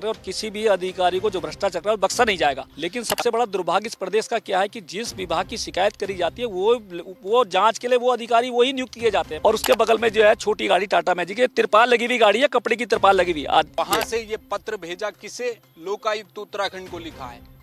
और किसी भी अधिकारी को जो भ्रष्टाचार कर बख्शा नहीं जाएगा। लेकिन सबसे बड़ा दुर्भाग्य इस प्रदेश का क्या है कि जिस विभाग की शिकायत करी जाती है वो जांच के लिए वो अधिकारी वही नियुक्त किए जाते हैं। और उसके बगल में जो है छोटी गाड़ी टाटा मैजिक है, तिरपाल लगी हुई गाड़ी है, कपड़े की तिरपाल लगी हुई। वहां से ये पत्र भेजा किसे? लोकायुक्त उत्तराखंड को लिखा है।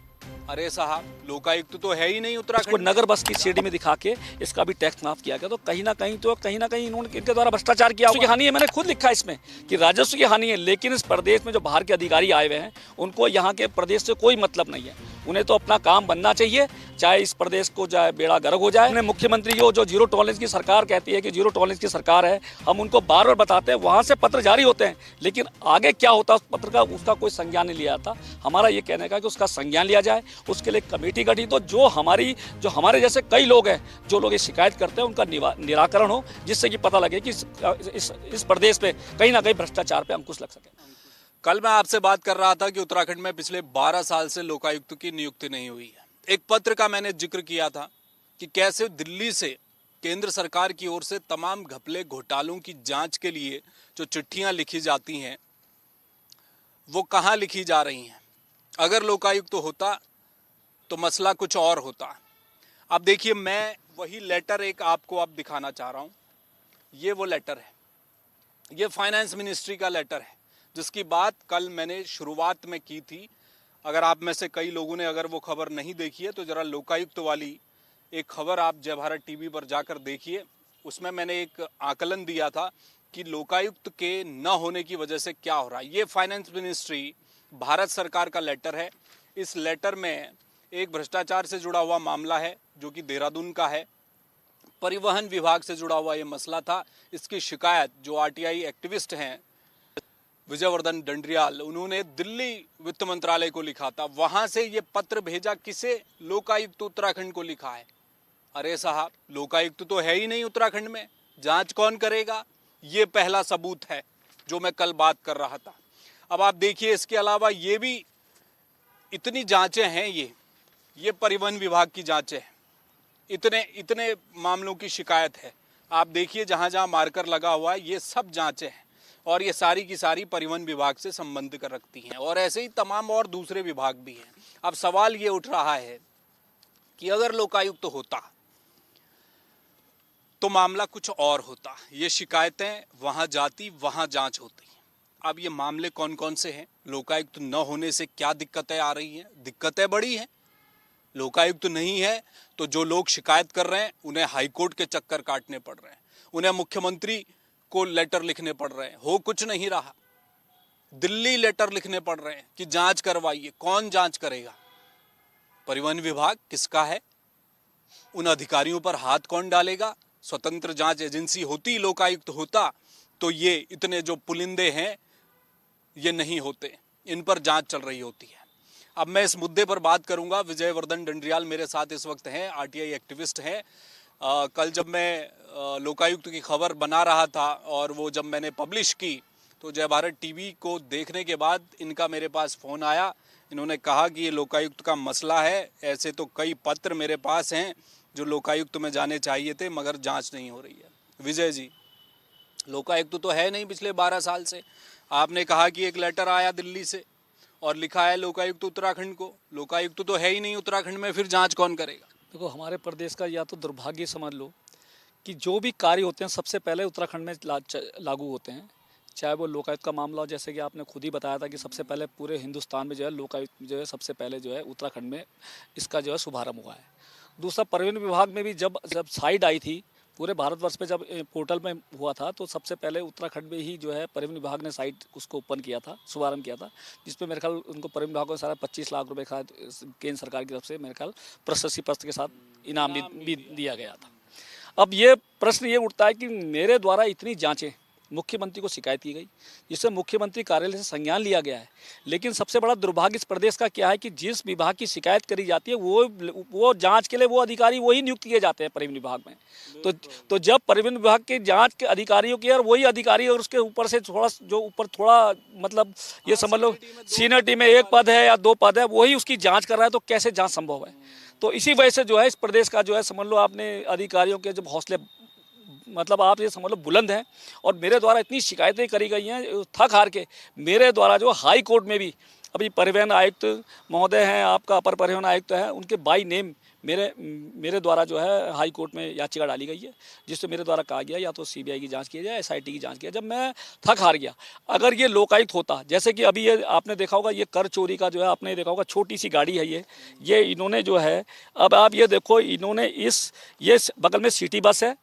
अरे साहब, लोकायुक्त तो है ही नहीं उत्तराखंड। नगर बस की सीढ़ी में दिखा के इसका भी टैक्स माफ किया गया। तो कहीं ना कहीं इन्होंने इनके द्वारा भ्रष्टाचार किया। की हानि है, मैंने खुद लिखा इसमें कि राजस्व की हानि है। लेकिन इस प्रदेश में जो बाहर के अधिकारी आए हुए हैं उनको यहाँ के प्रदेश से कोई मतलब नहीं है। उन्हें तो अपना काम बनना चाहिए, चाहे इस प्रदेश को चाहे बेड़ा गर्क हो जाए। मुख्यमंत्री जो जीरो टॉलरेंस की सरकार कहती है कि जीरो टॉलरेंस की सरकार है, हम उनको बार बार बताते हैं, वहाँ से पत्र जारी होते हैं, लेकिन आगे क्या होता है उस पत्र का, उसका कोई संज्ञान नहीं लिया जाता। हमारा ये कहने का कि उसका संज्ञान लिया जाए, उसके लिए कमेटी गठित हो। जो हमारे जैसे कई लोग हैं, जो लोग ये शिकायत करते हैं, उनका निराकरण हो, जिससे कि पता लगे कि इस प्रदेश पे कहीं ना कहीं भ्रष्टाचार पे अंकुश लग सके। कल मैं आपसे बात कर रहा था कि उत्तराखंड में पिछले 12 साल से लोकायुक्त की नियुक्ति नहीं हुई है। एक पत्र का मैंने जिक्र किया था कि कैसे दिल्ली से केंद्र सरकार की ओर से तमाम घपले घोटालों की जांच के लिए जो चिट्ठियां लिखी जाती हैं वो कहां लिखी जा रही हैं। अगर लोकायुक्त होता तो मसला कुछ और होता। अब देखिए, मैं वही लेटर एक आपको अब दिखाना चाह रहा हूं। ये वो लेटर है, ये फाइनेंस मिनिस्ट्री का लेटर है, जिसकी बात कल मैंने शुरुआत में की थी। अगर आप में से कई लोगों ने अगर वो खबर नहीं देखी है तो जरा लोकायुक्त वाली एक खबर आप जय भारत टीवी पर जाकर देखिए। उसमें मैंने एक आकलन दिया था कि लोकायुक्त के न होने की वजह से क्या हो रहा है। ये फाइनेंस मिनिस्ट्री भारत सरकार का लेटर है। इस लेटर में एक भ्रष्टाचार से जुड़ा हुआ मामला है जो कि देहरादून का है। परिवहन विभाग से जुड़ा हुआ ये मसला था। इसकी शिकायत जो आरटीआई एक्टिविस्ट हैं विजयवर्धन डंडरियाल, उन्होंने दिल्ली वित्त मंत्रालय को लिखा था। वहां से ये पत्र भेजा किसे? लोकायुक्त उत्तराखंड को लिखा है। अरे साहब, लोकायुक्त तो है ही नहीं उत्तराखंड में, जांच कौन करेगा? ये पहला सबूत है जो मैं कल बात कर रहा था। अब आप देखिए, इसके अलावा ये भी इतनी जांचें हैं, ये परिवहन विभाग की जांचें हैं, इतने मामलों की शिकायत है। आप देखिए, जहां जहां मार्कर लगा हुआ है ये सब जांचें हैं और ये सारी की सारी परिवहन विभाग से संबंध कर रखती हैं। और ऐसे ही तमाम और दूसरे विभाग भी हैं। अब सवाल ये उठ रहा है कि अगर लोकायुक्त होता तो मामला कुछ और होता। ये शिकायतें वहां जाती, वहां जांच होती। अब ये मामले कौन कौन से हैं? लोकायुक्त न होने से क्या दिक्कतें आ रही हैं? दिक्कतें बड़ी हैं। लोकायुक्त नहीं है तो जो लोग शिकायत कर रहे हैं उन्हें हाईकोर्ट के चक्कर काटने पड़ रहे हैं, उन्हें मुख्यमंत्री को लेटर लिखने पड़ रहे हैं। हो कुछ नहीं रहा, दिल्ली लेटर लिखने पड़ रहे हैं कि जांच करवाइए। कौन जांच करेगा? परिवहन विभाग किसका है? उन अधिकारियों पर हाथ कौन डालेगा? स्वतंत्र जांच एजेंसी होती, लोकायुक्त होता तो ये इतने जो पुलिंदे हैं ये नहीं होते, इन पर जांच चल रही होती है। अब मैं इस मुद्दे पर बात करूंगा। विजयवर्धन डंडरियाल मेरे साथ इस वक्त हैं, आरटीआई एक्टिविस्ट हैं। कल जब मैं लोकायुक्त की खबर बना रहा था और वो जब मैंने पब्लिश की तो जय भारत टीवी को देखने के बाद इनका मेरे पास फ़ोन आया। इन्होंने कहा कि ये लोकायुक्त का मसला है, ऐसे तो कई पत्र मेरे पास हैं जो लोकायुक्त में जाने चाहिए थे मगर जांच नहीं हो रही है। विजय जी, लोकायुक्त तो है नहीं पिछले 12 साल से। आपने कहा कि एक लेटर आया दिल्ली से और लिखा है लोकायुक्त उत्तराखंड को। लोकायुक्त तो है ही नहीं उत्तराखंड में, फिर जांच कौन करेगा? देखो, हमारे प्रदेश का या तो दुर्भाग्य समझ लो कि जो भी कार्य होते हैं सबसे पहले उत्तराखंड में लागू होते हैं। चाहे वो लोकायुक्त का मामला हो, जैसे कि आपने खुद ही बताया था कि सबसे पहले पूरे हिंदुस्तान में जो है लोकायुक्त जो है सबसे पहले जो है उत्तराखंड में इसका जो है शुभारंभ हुआ है। दूसरा, परिवहन विभाग में भी जब साइट आई थी पूरे भारतवर्ष में, जब पोर्टल में हुआ था तो सबसे पहले उत्तराखंड में ही जो है परिवहन विभाग ने साइट उसको ओपन किया था, शुभारंभ किया था, जिसपे मेरे ख्याल उनको परिवहन विभाग को सारा 25 लाख रुपए का केंद्र सरकार की तरफ से मेरे ख्याल प्रशस्ति पत्र के साथ इनाम भी दिया गया था। अब ये प्रश्न ये उठता है कि मेरे द्वारा इतनी जांचें, मुख्यमंत्री को शिकायत की गई जिससे मुख्यमंत्री कार्यालय से संज्ञान लिया गया है, लेकिन सबसे बड़ा दुर्भाग्य इस प्रदेश का क्या है कि जिस विभाग की शिकायत करी जाती है वो जांच के लिए वो अधिकारी वही नियुक्त किए जाते हैं परिवहन विभाग में। तो जब परिवहन विभाग के जांच के अधिकारियों की और वही अधिकारी और उसके ऊपर से थोड़ा मतलब ये समझ लो सीनियर टीम में 1 पद है या 2 पद है, वही उसकी जाँच कर रहा है, तो कैसे जाँच संभव है? तो इसी वजह से जो है इस प्रदेश का जो है समझ लो आपने अधिकारियों के जब हौसले मतलब आप ये समझ लो बुलंद हैं, और मेरे द्वारा इतनी शिकायतें करी गई हैं थक हार के। मेरे द्वारा जो हाई कोर्ट में भी अभी परिवहन आयुक्त महोदय हैं, आपका अपर परिवहन आयुक्त हैं, उनके बाई नेम मेरे द्वारा जो है हाई कोर्ट में याचिका डाली गई है, जिससे मेरे द्वारा कहा गया या तो सीबीआई की जांच की जाए, एसआईटी की जांच की जाए। जब मैं थक हार गया, अगर ये लोकायुक्त होता, जैसे कि अभी ये आपने देखा होगा, ये कर चोरी का जो है आपने देखा होगा, छोटी सी गाड़ी है ये इन्होंने जो है, अब आप ये देखो, इन्होंने ये बगल में सिटी बस है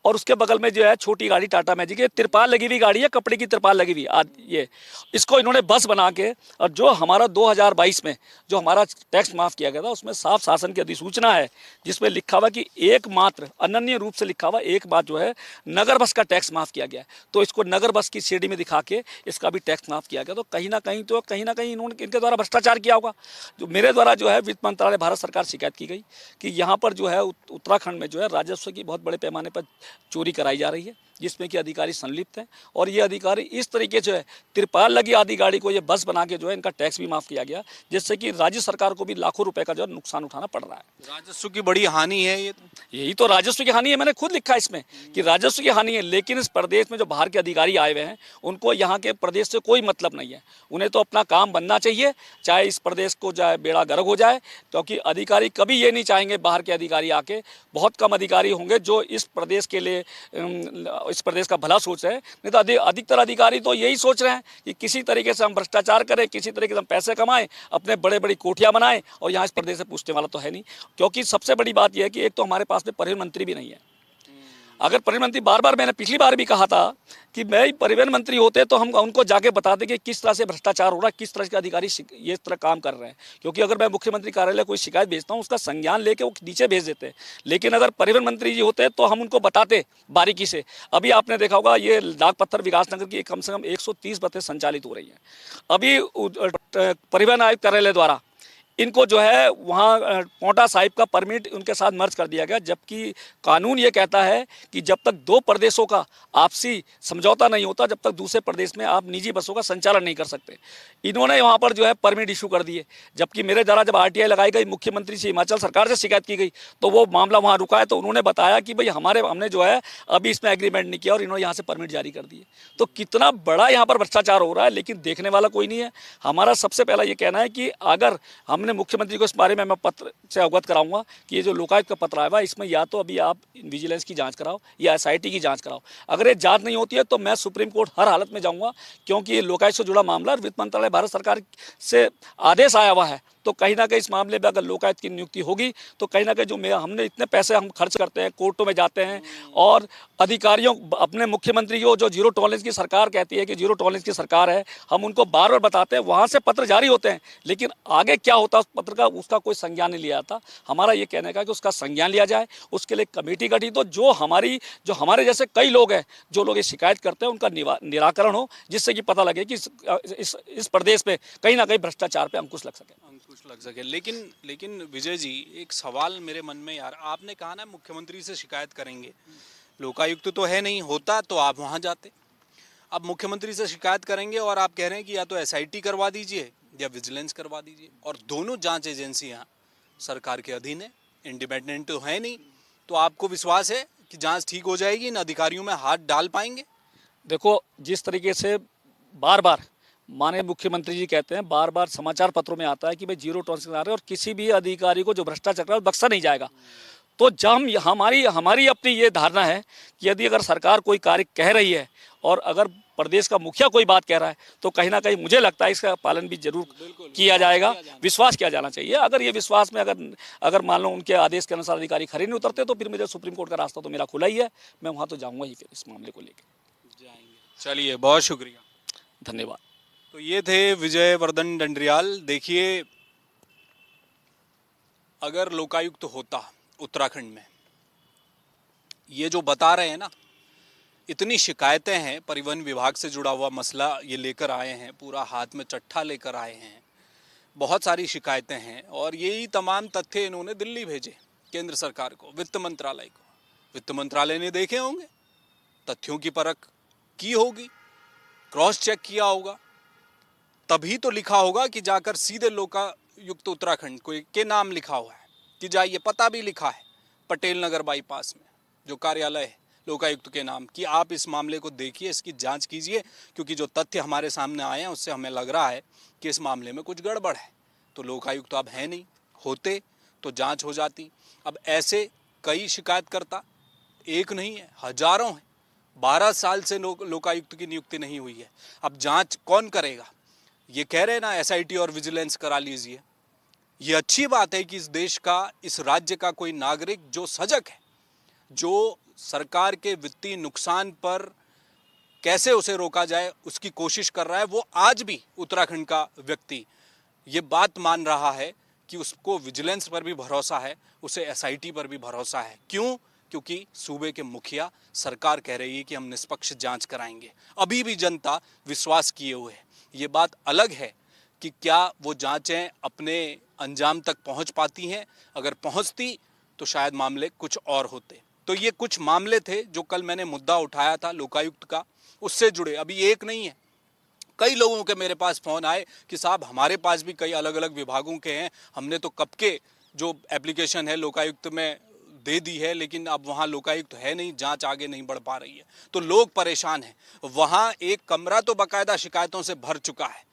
और उसके बगल में जो है छोटी गाड़ी टाटा मैजिक है, तिरपाल लगी हुई गाड़ी है, कपड़े की तिरपाल लगी हुई ये इसको इन्होंने बस बना के, और जो हमारा 2022 में जो हमारा टैक्स माफ़ किया गया था उसमें साफ शासन की अधिसूचना है, जिसमें लिखा हुआ कि एकमात्र अनन्य रूप से लिखा हुआ एक बात जो है, नगर बस का टैक्स माफ़ किया गया है। तो इसको नगर बस की सीढ़ी में दिखा के इसका भी टैक्स माफ़ किया गया। तो कहीं ना कहीं इन्होंने इनके द्वारा भ्रष्टाचार किया होगा। जो मेरे द्वारा जो है वित्त मंत्रालय भारत सरकार शिकायत की गई कि यहाँ पर जो है उत्तराखंड में जो है राजस्व की बहुत बड़े पैमाने पर चोरी कराई जा रही है, जिसमें कि अधिकारी संलिप्त हैं, और ये अधिकारी इस तरीके से तिरपाल लगी आदि गाड़ी को ये बस बना के जो है इनका टैक्स भी माफ़ किया गया, जिससे कि राज्य सरकार को भी लाखों रुपए का जो है नुकसान उठाना पड़ रहा है। राजस्व की बड़ी हानि है ये। यही तो राजस्व की हानि है, मैंने खुद लिखा इसमें कि राजस्व की हानि है। लेकिन इस प्रदेश में जो बाहर के अधिकारी आए हुए हैं उनको यहाँ के प्रदेश से कोई मतलब नहीं है, उन्हें तो अपना काम बनना चाहिए, चाहे इस प्रदेश को जाए बेड़ा गर्क हो जाए, क्योंकि अधिकारी कभी ये नहीं चाहेंगे बाहर के अधिकारी आके। बहुत कम अधिकारी होंगे जो इस प्रदेश के लिए इस प्रदेश का भला सोच रहे हैं, नहीं तो अधिकतर अधिकारी तो यही सोच रहे हैं कि किसी तरीके से हम भ्रष्टाचार करें, किसी तरीके से हम पैसे कमाएं, अपने बड़े बड़ी कोठियां बनाएं, और यहाँ इस प्रदेश से पूछने वाला तो है नहीं। क्योंकि सबसे बड़ी बात यह है कि एक तो हमारे पास में परिवहन मंत्री भी नहीं है। अगर परिवहन मंत्री, बार बार मैंने पिछली बार भी कहा था कि मैं परिवहन मंत्री होते तो हम उनको जाके बताते कि किस तरह से भ्रष्टाचार हो रहा है, किस तरह के अधिकारी ये इस तरह काम कर रहे हैं। क्योंकि अगर मैं मुख्यमंत्री कार्यालय कोई शिकायत भेजता हूँ, उसका संज्ञान लेके वो नीचे भेज देते हैं, लेकिन अगर परिवहन मंत्री जी होते तो हम उनको बताते बारीकी से। अभी आपने देखा होगा ये डाक पत्थर विकास नगर की कम से कम 130 बसें संचालित हो रही हैं। अभी परिवहन आयुक्त कार्यालय द्वारा इनको जो है वहाँ पोंटा साहिब का परमिट उनके साथ मर्ज कर दिया गया, जबकि कानून ये कहता है कि जब तक दो प्रदेशों का आपसी समझौता नहीं होता, जब तक दूसरे प्रदेश में आप निजी बसों का संचालन नहीं कर सकते। इन्होंने वहाँ पर जो है परमिट इशू कर दिए, जबकि मेरे द्वारा जब आरटीआई लगाई गई, मुख्यमंत्री से हिमाचल सरकार से शिकायत की गई, तो वो मामला वहाँ रुका है। तो उन्होंने बताया कि भाई हमने जो है अभी इसमें एग्रीमेंट नहीं किया, और इन्होंने यहाँ से परमिट जारी कर दिए। तो कितना बड़ा यहाँ पर भ्रष्टाचार हो रहा है, लेकिन देखने वाला कोई नहीं है। हमारा सबसे पहला ये कहना है कि अगर हमने मुख्यमंत्री को इस बारे में मैं पत्र से अवगत कराऊंगा कि ये जो लोकायुक्त का पत्र आया है, इसमें या तो अभी आप विजिलेंस की जांच कराओ या एसआईटी की जांच कराओ। अगर ये जांच नहीं होती है तो मैं सुप्रीम कोर्ट हर हालत में जाऊंगा, क्योंकि ये लोकायुक्त से जुड़ा मामला और वित्त मंत्रालय भारत सरकार से आदेश आया हुआ है। तो कहीं ना कहीं इस मामले में अगर लोकायुक्त की नियुक्ति होगी तो कहीं ना कहीं जो हमने इतने पैसे हम खर्च करते हैं, कोर्टों में जाते हैं, और अधिकारियों अपने मुख्यमंत्री को जो जीरो टॉलरेंस की सरकार कहती है कि जीरो टॉलरेंस की सरकार है, हम उनको बार बार बताते हैं, वहाँ से पत्र जारी होते हैं, लेकिन आगे क्या होता है उस पत्र का, उसका कोई संज्ञान नहीं लिया जाता। हमारा ये कहने का कि उसका संज्ञान लिया जाए, उसके लिए कमेटी गठित हो, जो हमारे जैसे कई लोग हैं जो लोग ये शिकायत करते हैं उनका निराकरण हो, जिससे कि पता लगे कि इस प्रदेश में कहीं ना कहीं भ्रष्टाचार पे अंकुश लग सके। लेकिन विजय जी, एक सवाल मेरे मन में, यार आपने कहा ना मुख्यमंत्री से शिकायत करेंगे, लोकायुक्त तो है नहीं, होता तो आप वहां जाते। अब मुख्यमंत्री से शिकायत करेंगे और आप कह रहे हैं कि या तो एसआईटी करवा दीजिए या विजिलेंस करवा दीजिए, और दोनों जांच एजेंसियां सरकार के अधीन है, इंडिपेंडेंट तो है नहीं। तो आपको विश्वास है कि जांच ठीक हो जाएगी, इन अधिकारियों में हाथ डाल पाएंगे? देखो, जिस तरीके से बार बार माननीय मुख्यमंत्री जी कहते हैं, बार बार समाचार पत्रों में आता है कि भाई जीरो टॉलरेंस आ रहे हैं और किसी भी अधिकारी को जो भ्रष्टाचार कर रहा है बख्शा नहीं जाएगा। तो जब हमारी अपनी ये धारणा है कि यदि अगर सरकार कोई कार्य कह रही है और अगर प्रदेश का मुखिया कोई बात कह रहा है तो कहीं ना कहीं मुझे लगता है इसका पालन भी जरूर किया जाएगा, विश्वास किया जाना चाहिए। अगर ये विश्वास में अगर मान लो उनके आदेश के अनुसार अधिकारी खड़े नहीं उतरते तो फिर मुझे सुप्रीम कोर्ट का रास्ता तो मेरा खुला ही है, मैं वहाँ तो जाऊँगा ही फिर इस मामले को लेकर। चलिए, बहुत शुक्रिया, धन्यवाद। तो ये थे विजय वर्धन डंडरियाल। देखिए, अगर लोकायुक्त होता उत्तराखंड में, ये जो बता रहे हैं ना, इतनी शिकायतें हैं, परिवहन विभाग से जुड़ा हुआ मसला ये लेकर आए हैं, पूरा हाथ में चट्ठा लेकर आए हैं, बहुत सारी शिकायतें हैं, और यही तमाम तथ्य इन्होंने दिल्ली भेजे केंद्र सरकार को, वित्त मंत्रालय को। वित्त मंत्रालय ने देखे होंगे, तथ्यों की परख की होगी, क्रॉस चेक किया होगा, तभी तो लिखा होगा कि जाकर सीधे लोकायुक्त उत्तराखंड को के नाम लिखा हुआ है कि जाइए, पता भी लिखा है, पटेल नगर बाईपास में जो कार्यालय है लोकायुक्त के नाम कि आप इस मामले को देखिए, इसकी जांच कीजिए, क्योंकि जो तथ्य हमारे सामने आए हैं उससे हमें लग रहा है कि इस मामले में कुछ गड़बड़ है। तो लोकायुक्त अब है नहीं, होते तो जांच हो जाती। अब ऐसे कई शिकायतकर्ता, एक नहीं है, हजारों हैं। 12 साल से लोकायुक्त की नियुक्ति नहीं हुई है। अब जांच कौन करेगा? ये कह रहे हैं ना एसआईटी और विजिलेंस करा लीजिए। ये अच्छी बात है कि इस देश का, इस राज्य का कोई नागरिक जो सजग है, जो सरकार के वित्तीय नुकसान पर कैसे उसे रोका जाए उसकी कोशिश कर रहा है, वो आज भी उत्तराखंड का व्यक्ति ये बात मान रहा है कि उसको विजिलेंस पर भी भरोसा है, उसे एसआईटी पर भी भरोसा है। क्यों? क्योंकि सूबे के मुखिया, सरकार कह रही है कि हम निष्पक्ष जांच कराएंगे। अभी भी जनता विश्वास किए हुए है। ये बात अलग है कि क्या वो जांचें अपने अंजाम तक पहुंच पाती हैं। अगर पहुंचती तो शायद मामले कुछ और होते। तो ये कुछ मामले थे जो कल मैंने मुद्दा उठाया था लोकायुक्त का, उससे जुड़े। अभी एक नहीं है, कई लोगों के मेरे पास फोन आए कि साहब हमारे पास भी कई अलग अलग विभागों के हैं, हमने तो कब के जो एप्लीकेशन है लोकायुक्त में दे दी है, लेकिन अब वहाँ लोकायुक्त है नहीं, जांच आगे नहीं बढ़ पा रही है। तो लोग परेशान हैं। वहाँ एक कमरा तो बाकायदा शिकायतों से भर चुका है।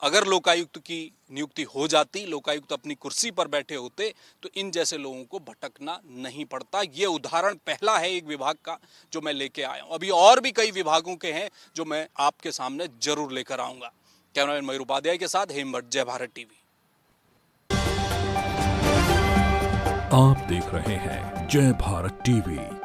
अगर लोकायुक्त की नियुक्ति हो जाती, लोकायुक्त अपनी कुर्सी पर बैठे होते, तो इन जैसे लोगों को भटकना नहीं पड़ता। ये उदाहरण पहला है एक विभाग का जो मैं लेके आया हूं। अभी और भी कई विभागों के हैं जो मैं आपके सामने जरूर लेकर आऊंगा। कैमरामैन मयूर उपाध्याय के साथ हेमवट, जय भारत टीवी। आप देख रहे हैं जय भारत टीवी।